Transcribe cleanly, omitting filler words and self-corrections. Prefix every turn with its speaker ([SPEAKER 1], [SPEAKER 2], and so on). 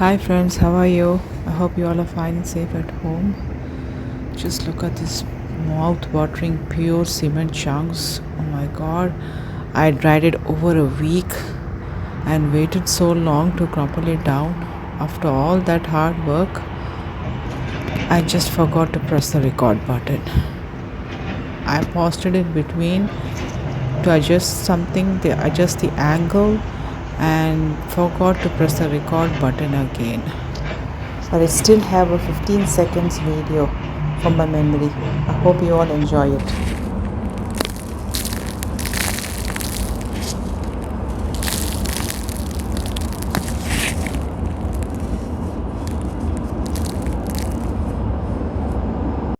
[SPEAKER 1] Hi friends, how are you? I hope you all are fine and safe at home. Just look at this mouth-watering pure cement chunks. Oh my god. I dried it over a week and waited so long to crumple it down. After all that hard work, I just forgot to press the record button. I paused it in between to adjust the angle, and forgot to press the record button again. But I still have a 15 seconds video from my memory. I hope you all enjoy it.